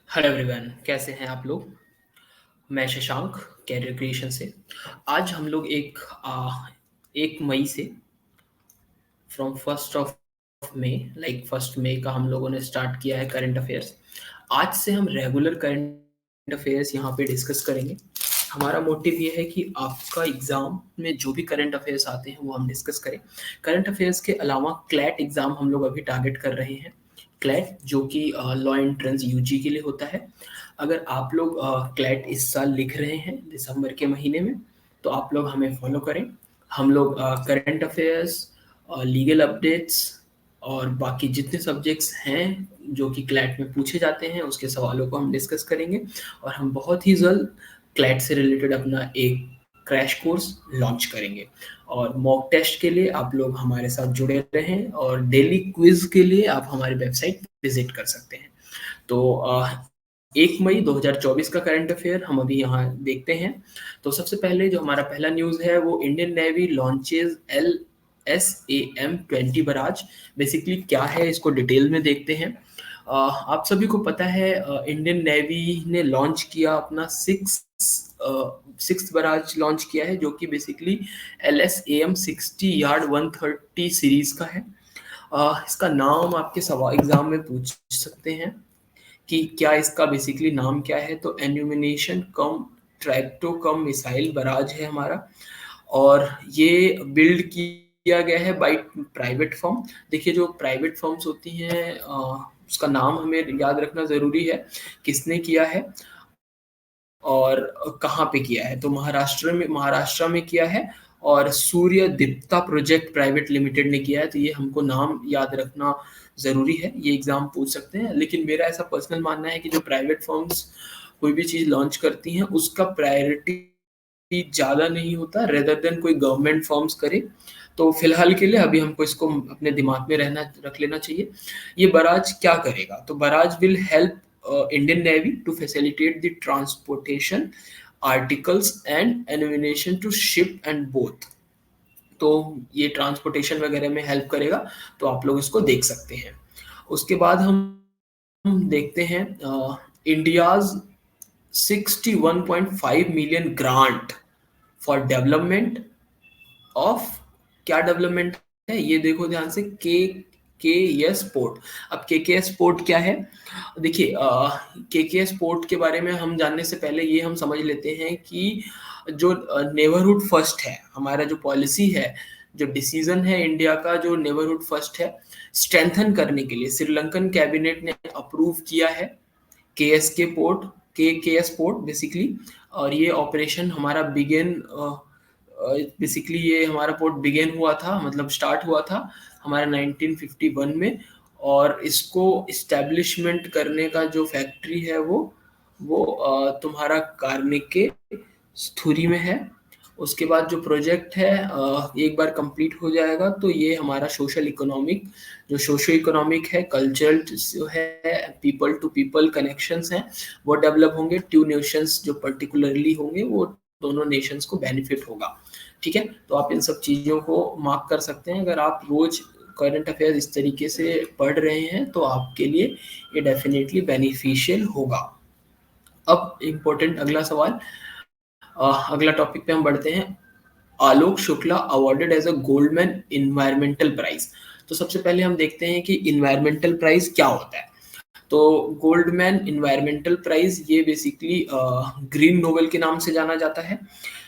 Hello everyone, कैसे हैं आप लोग। मैं शशांक, कैरियर क्रिएशन से। आज हम लोग एक मई से फ्रॉम 1 मई, 1 मई का हम लोगों ने स्टार्ट किया है करंट अफेयर्स। आज से हम रेगुलर करंट अफेयर्स यहाँ पे डिस्कस करेंगे। हमारा मोटिव ये है कि आपका एग्जाम में जो भी करंट अफेयर्स आते हैं वो हम डिस्कस करें। करंट अफेयर्स के अलावा क्लैट एग्जाम हम लोग अभी टारगेट कर रहे हैं। क्लैट जो कि लॉ एंट्रेंस यूजी के लिए होता है। अगर आप लोग क्लैट इस साल लिख रहे हैं दिसंबर के महीने में, तो आप लोग हमें फॉलो करें। हम लोग करंट अफेयर्स, लीगल अपडेट्स और बाकी जितने सब्जेक्ट्स हैं जो कि क्लैट में पूछे जाते हैं उसके सवालों को हम डिस्कस करेंगे। और हम बहुत ही जल्द क्लैट से रिलेटेड अपना एक क्रैश कोर्स लॉन्च करेंगे। और मॉक टेस्ट के लिए आप लोग हमारे साथ जुड़े रहें और डेली क्विज के लिए आप हमारी वेबसाइट विजिट कर सकते हैं। तो 1 मई 2024 का करंट अफेयर हम अभी यहाँ देखते हैं। तो सबसे पहले जो हमारा पहला न्यूज़ है वो Indian navy launches LSAM-20 barrage. Basically क्या है इसको डिटेल में देखते हैं। आप सभी को पता है इंडियन नेवी ने लॉन्च किया अपना सिक्स बराज लॉन्च किया है, जो कि बेसिकली LSAM-60 यार्ड 130 सीरीज का है। इसका नाम आपके सवाल एग्जाम में पूछ सकते हैं कि क्या इसका बेसिकली नाम क्या है। तो एन्यूमिनेशन कम ट्रैक्टो कम मिसाइल बराज है हमारा। और ये बिल्ड किया गया है बाय प्राइवेट फर्म। देखिए, जो प्राइवेट फर्म्स होती हैं उसका नाम हमें याद रखना ज़रूरी है, किसने किया है और कहाँ पे किया है। तो महाराष्ट्र में किया है और सूर्य दीप्ता प्रोजेक्ट प्राइवेट लिमिटेड ने किया है। तो ये हमको नाम याद रखना ज़रूरी है, ये एग्ज़ाम पूछ सकते हैं। लेकिन मेरा ऐसा पर्सनल मानना है कि जो प्राइवेट फर्म्स कोई भी चीज़ लॉन्च करती हैं उसका प्रायोरिटी ज़्यादा नहीं होता रेदर देन कोई गवर्नमेंट फर्म्स करे। तो फिलहाल के लिए अभी हमको इसको अपने दिमाग में रख लेना चाहिए। ये बराज क्या करेगा, तो barrage will help Indian Navy to facilitate the transportation articles and ammunition to ship and both. तो ये ट्रांसपोर्टेशन वगैरह में हेल्प करेगा, तो आप लोग इसको देख सकते हैं। उसके बाद हम देखते हैं India's 61.5 million grant for development of. क्या डेवलपमेंट है ये देखो ध्यान से, के एस पोर्ट। अब के एस पोर्ट क्या है, देखिए के एस पोर्ट के बारे में हम जानने से पहले ये हम समझ लेते हैं कि जो नेबरहुड फर्स्ट है, हमारा जो पॉलिसी है, जो डिसीजन है इंडिया का, जो नेबरहुड फर्स्ट है, स्ट्रेंथन करने के लिए श्रीलंकन कैबिनेट ने अप्रूव किया है के एस पोर्ट बेसिकली। और ये ऑपरेशन हमारा बिगेन बेसिकली ये हमारा पोर्ट बिगेन हुआ था, मतलब स्टार्ट हुआ था हमारा 1951 में। और इसको इस्टेब्लिशमेंट करने का जो फैक्ट्री है वो तुम्हारा कार्निक के स्थूरी में है। उसके बाद जो प्रोजेक्ट है एक बार कंप्लीट हो जाएगा तो ये हमारा सोशो इकोनॉमिक है, कल्चरल जो है, पीपल टू पीपल कनेक्शंस हैं, वो डेवलप होंगे। टू नेशंस जो पर्टिकुलरली होंगे वो दोनों नेशंस को बेनिफिट होगा। ठीक है, तो आप इन सब चीज़ों को मार्क कर सकते हैं। अगर आप रोज करंट अफेयर इस तरीके से पढ़ रहे हैं तो आपके लिए ये डेफिनेटली बेनिफिशियल होगा। अब इम्पोर्टेंट अगला सवाल, अगला टॉपिक पे हम बढ़ते हैं। Alok Shukla awarded as a Goldman environmental prize. तो सबसे पहले हम देखते हैं कि इन्वायरमेंटल प्राइज क्या होता है। तो गोल्डमैन इन्वायरमेंटल प्राइज ये बेसिकली ग्रीन नोबेल के नाम से जाना जाता है।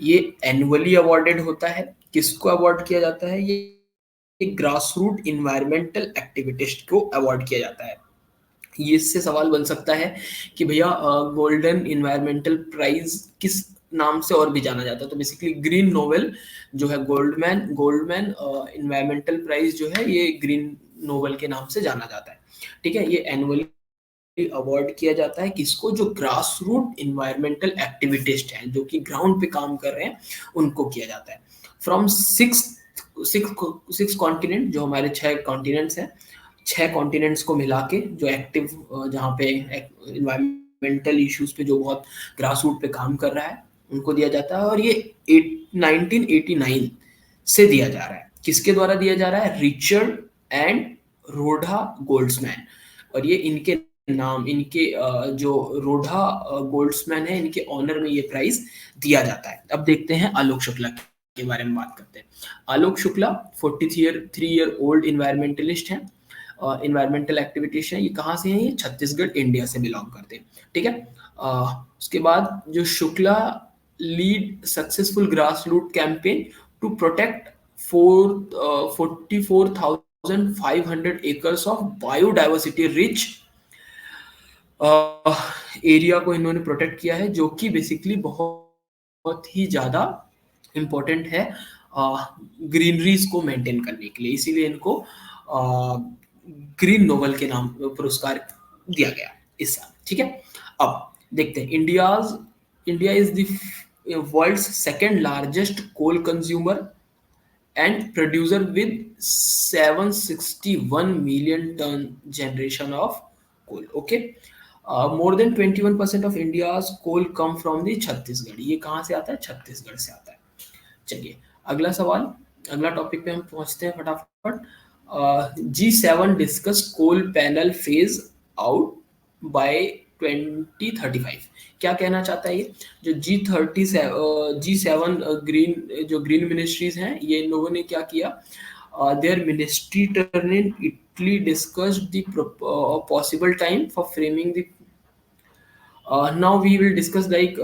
ये एनुअली अवार्डेड होता है। किसको अवार्ड किया जाता है, ये ग्रास रूट इन्वायरमेंटल एक्टिविटिस्ट को अवार्ड किया जाता है। ये इससे सवाल बन सकता है कि भैया गोल्डन इन्वायरमेंटल प्राइज किस नाम से और भी जाना जाता है। तो बेसिकली ग्रीन नोबेल जो है, गोल्डमैन इन्वायरमेंटल प्राइज जो है ये ग्रीन नोबेल के नाम से जाना जाता है। ठीक है, ये एनुअली अवार्ड किया जाता है किसको, जो ग्रास रूट इन्वायरमेंटल एक्टिविटिस्ट हैं, जो कि ग्राउंड पे काम कर रहे हैं, उनको किया जाता है। फ्रॉम सिक्स कॉन्टिनेंट, जो हमारे 6 कॉन्टिनेंट्स हैं, 6 कॉन्टिनेंट्स को मिला के जो एक्टिव, जहाँ पे इन्वायरमेंटल इश्यूज पे जो बहुत ग्रास रूट पे काम कर रहा है, उनको दिया जाता है। और ये 1989 से दिया जा रहा है। किसके द्वारा दिया जा रहा है, रिचर्ड एंड रोडा गोल्ड्समैन। और ये इनके नाम, इनके जो रोढ़ा गोल्ड्समैन है, इनके ऑनर में ये प्राइज दिया जाता है। अब देखते हैं आलोक शुक्ला के बारे में बात करते हैं। Alok Shukla 43 year old environmentalist हैं, इन्वायरमेंटल एक्टिविटीज हैं। ये कहाँ से हैं? ये छत्तीसगढ़ इंडिया से बिलोंग करते हैं, ठीक है। उसके बाद जो Shukla lead successful grass root campaign to protect 44,500 acres of biodiversity rich area को इन्होंने प्रोटेक्ट किया है, जो कि बेसिकली बहुत ही ज़्यादा इम्पोर्टेंट है ग्रीनरीज को मेंटेन करने के लिए। इसीलिए इनको ग्रीन नोबल के नाम पुरस्कार दिया गया इस साल, ठीक है। अब देखते हैं India is the world's second largest coal consumer and producer with 761 million ton generation of coal. Okay, more than 21% of India's coal come from the Chhattisgarh. ये कहाँ से आता है? छत्तीसगढ़ से आता है। चलिए अगला सवाल, अगला टॉपिक पे हम पहुंचते हैं फटाफट। G7 discuss coal panel phase out by 2035। क्या कहना चाहता है ये? जो G7 ग्रीन मिनिस्ट्रीज हैं, ये इन लोगों ने क्या किया? Their ministry turn in Italy discussed the possible time for framing the now we will discuss like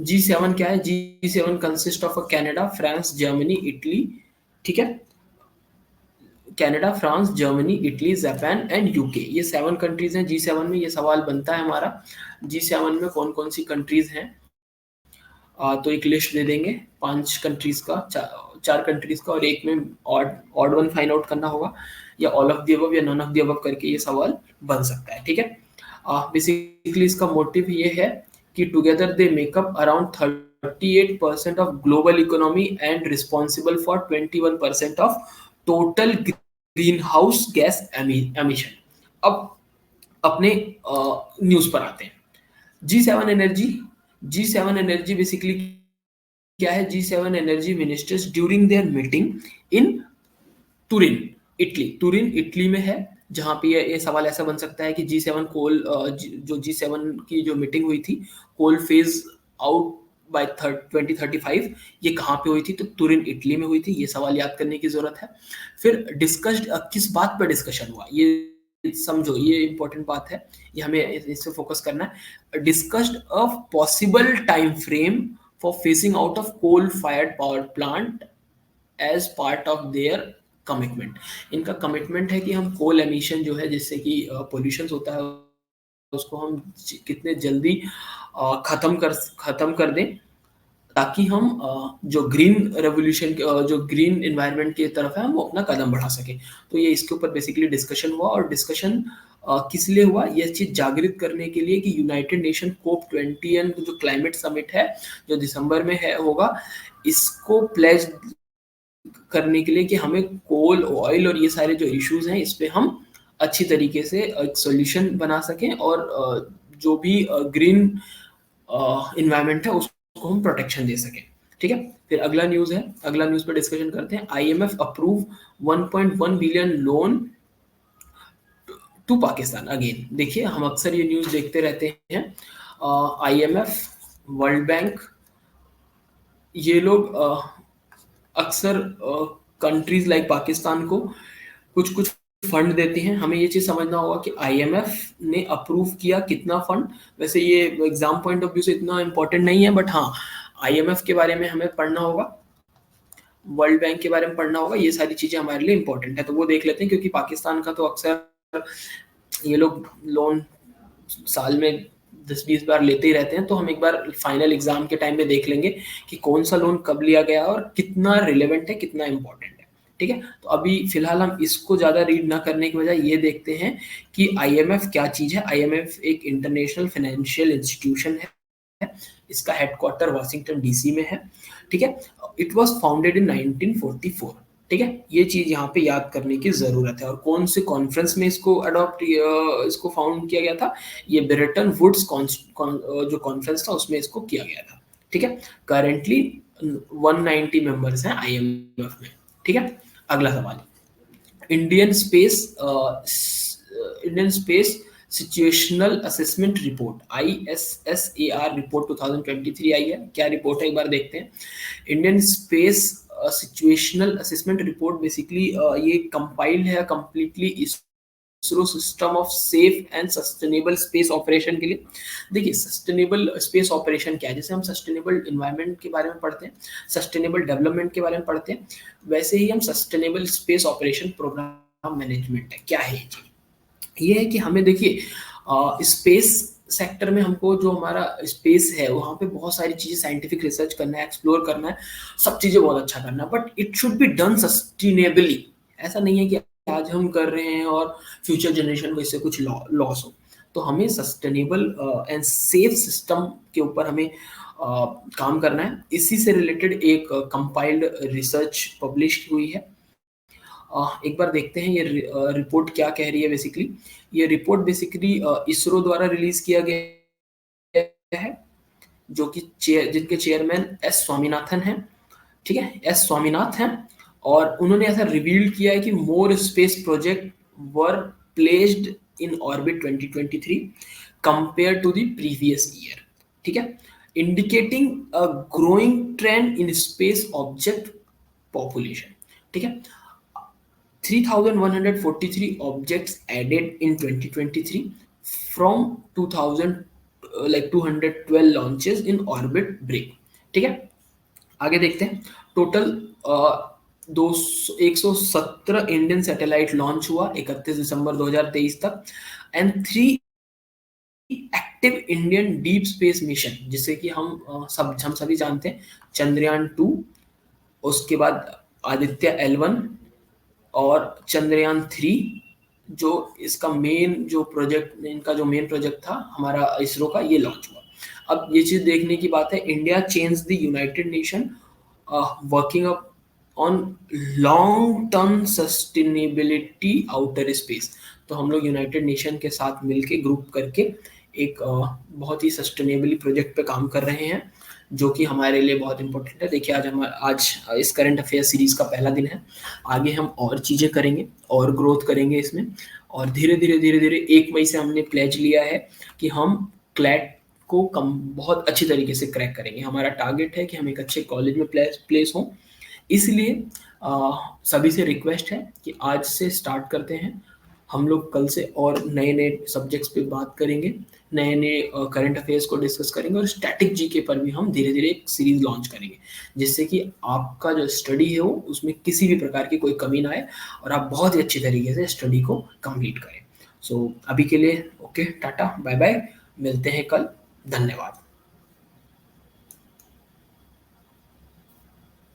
G7 क्या है? G7 consist of Canada, France, Germany, Italy, ठीक है। Canada, France, Germany, Italy, Japan and UK, ये 7 countries हैं G7 में। ये सवाल बनता है हमारा G7 में कौन कौन सी कंट्रीज हैं। तो एक लिस्ट दे देंगे 5 कंट्रीज का, 4 कंट्रीज का, और एक में ऑड वन फाइंड आउट करना होगा, या ऑल ऑफ द अबव या नॉन ऑफ द अबव करके ये सवाल बन सकता है, ठीक है। बेसिकली इसका मोटिव ये है कि together they makeup around 38% of global economy and responsible for 21% of total green house gas emission. अब अपने न्यूज पर आते हैं। G7 एनर्जी बेसिकली क्या है? G7 energy ministers during their meeting in Turin, Italy में है, जहां पे ये सवाल ऐसा बन सकता है कि G7 कोल जो G7 की जो मीटिंग हुई थी कोल फेज आउट बाय 2035, ये कहाँ पे हुई थी? तो तुरिन, इटली में हुई थी। ये सवाल याद करने की जरूरत है। फिर डिस्कस्ड, किस बात पर डिस्कशन हुआ ये समझो, ये इंपॉर्टेंट बात है, ये हमें इससे फोकस करना है। Discussed a possible time frame for phasing out of coal fired power plant as part of their commitment. इनका कमिटमेंट है कि हम कोल एमिशन जो है, जिससे कि पोल्यूशन होता है, उसको हम कितने जल्दी खत्म कर दें, ताकि हम जो ग्रीन रेवोल्यूशन, जो ग्रीन एनवायरनमेंट की तरफ है, हम वो अपना कदम बढ़ा सकें। तो ये इसके ऊपर बेसिकली डिस्कशन हुआ, और डिस्कशन किस लिए हुआ? ये चीज जागृत करने के लिए कि यूनाइटेड नेशन COP21 जो क्लाइमेट समिट है, जो दिसंबर में है होगा, इसको प्लेज करने के लिए कि हमें कोल, ऑयल और ये सारे जो इश्यूज हैं, इस पे हम अच्छी तरीके से एक सॉल्यूशन बना सकें, और जो भी ग्रीन इन्वायरमेंट है उसको हम प्रोटेक्शन दे सकें, ठीक है। फिर अगला न्यूज है, अगला न्यूज पर डिस्कशन करते हैं। IMF approve 1.1 billion loan to Pakistan. Again देखिए, हम अक्सर ये न्यूज देखते रहते हैं। IMF, वर्ल्ड बैंक, ये लोग अक्सर कंट्रीज लाइक पाकिस्तान को कुछ कुछ फंड देते हैं। हमें ये चीज समझना होगा कि IMF ने अप्रूव किया कितना फंड। वैसे ये एग्जाम पॉइंट ऑफ व्यू से इतना इंपॉर्टेंट नहीं है, बट हाँ, IMF के बारे में हमें पढ़ना होगा, वर्ल्ड बैंक के बारे में पढ़ना होगा, ये सारी चीजें हमारे लिए इंपॉर्टेंट है। तो वो देख लेते हैं, क्योंकि पाकिस्तान का तो अक्सर ये लोग लोन साल में 10-20 बार लेते ही रहते हैं। तो हम एक बार फाइनल एग्जाम के टाइम में देख लेंगे कि कौन सा लोन कब लिया गया और कितना रिलेवेंट है, कितना इंपॉर्टेंट है, ठीक है। तो अभी फिलहाल हम इसको ज्यादा रीड ना करने की बजाय ये देखते हैं कि IMF क्या चीज है। IMF एक इंटरनेशनल फाइनेंशियल इंस्टीट्यूशन है, इसका हेडक्वार्टर वाशिंगटन DC में है, ठीक है। इट वॉज फाउंडेड इन 1944, ठीक है। ये चीज यहाँ पे याद करने की जरूरत है। और कौन से कॉन्फ्रेंस में इसको फाउंड किया गया था? ये ब्रेटन वुड्स जो कॉन्फ्रेंस था, उसमें इसको किया गया था, ठीक है। करेंटली 190 मेंबर्स हैं IMF में, ठीक है। अगला सवाल, Indian space situational assessment report ISSAR report 2023 आई है। क्या रिपोर्ट है एक बार देखते हैं। Indian space situational assessment report basically ये कंपाइल्ड है completely ISRO system of safe and sustainable space operation के लिए। देखिए सस्टेनेबल स्पेस ऑपरेशन क्या है, जैसे हम सस्टेनेबल इन्वायरमेंट के बारे में पढ़ते हैं, सस्टेनेबल डेवलपमेंट के बारे में पढ़ते हैं, वैसे ही हम sustainable space operation program management है। क्या है ये चीज? ये है कि हमें देखिए स्पेस सेक्टर में हमको जो हमारा स्पेस है वहाँ पे बहुत सारी चीज़ें साइंटिफिक रिसर्च करना है, एक्सप्लोर करना है, सब चीज़ें बहुत अच्छा करना है, but it should be done sustainably. ऐसा नहीं है कि आज हम कर रहे हैं और फ्यूचर जनरेशन को इससे कुछ लॉस हो। तो हमें सस्टेनेबल एंड सेफ सिस्टम के ऊपर हमें काम करना है। इसी से रिलेटेड एक कंपाइल्ड रिसर्च पब्लिश हुई है। एक बार देखते हैं ये रिपोर्ट क्या कह रही है। बेसिकली ये रिपोर्ट बेसिकली इसरो द्वारा रिलीज किया गया है, जो कि जिनके चेयरमैन एस स्वामीनाथन हैं। ठीक है, एस स्वामीनाथ हैं, और उन्होंने ऐसा रिवील किया है कि more space project were placed in orbit 2023 compare to the previous year. ठीक है, indicating a growing trend in space object population. ठीक है, 3,143 objects added in 2023 from 212 launches in orbit break। ठीक है, आगे देखते हैं। टोटल 117 इंडियन सैटेलाइट लॉन्च हुआ 31 दिसंबर 2023 तक, and 3 active Indian deep space mission, जिसे कि हम सभी जानते हैं, चंद्रयान 2, उसके बाद आदित्य L1 और चंद्रयान 3। जो इसका मेन जो प्रोजेक्ट, इनका जो मेन प्रोजेक्ट था हमारा इसरो का, ये लॉन्च हुआ। अब ये चीज देखने की बात है, India change the United nation working up on long term sustainability outer space. तो हम लोग यूनाइटेड नेशन के साथ मिलके ग्रुप करके एक बहुत ही सस्टेनेबली प्रोजेक्ट पे काम कर रहे हैं, जो कि हमारे लिए बहुत इंपॉर्टेंट है। देखिए आज इस करंट अफेयर सीरीज का पहला दिन है। आगे हम और चीज़ें करेंगे और ग्रोथ करेंगे इसमें, और धीरे धीरे 1 मई से हमने प्लेज लिया है कि हम क्लैट को बहुत अच्छी तरीके से क्रैक करेंगे। हमारा टारगेट है कि हम एक अच्छे कॉलेज में प्लेस हों। इसलिए सभी से रिक्वेस्ट है कि आज से स्टार्ट करते हैं। हम लोग कल से और नए नए सब्जेक्ट्स पे बात करेंगे, नए नए करंट अफेयर्स को डिस्कस करेंगे, और स्टैटिक जीके पर भी हम धीरे धीरे एक सीरीज लॉन्च करेंगे, जिससे कि आपका जो स्टडी है वो उसमें किसी भी प्रकार की कोई कमी ना आए और आप बहुत ही अच्छी तरीके से स्टडी को कंप्लीट करें। सो अभी के लिए ओके, टाटा बाय बाय, मिलते हैं कल। धन्यवाद।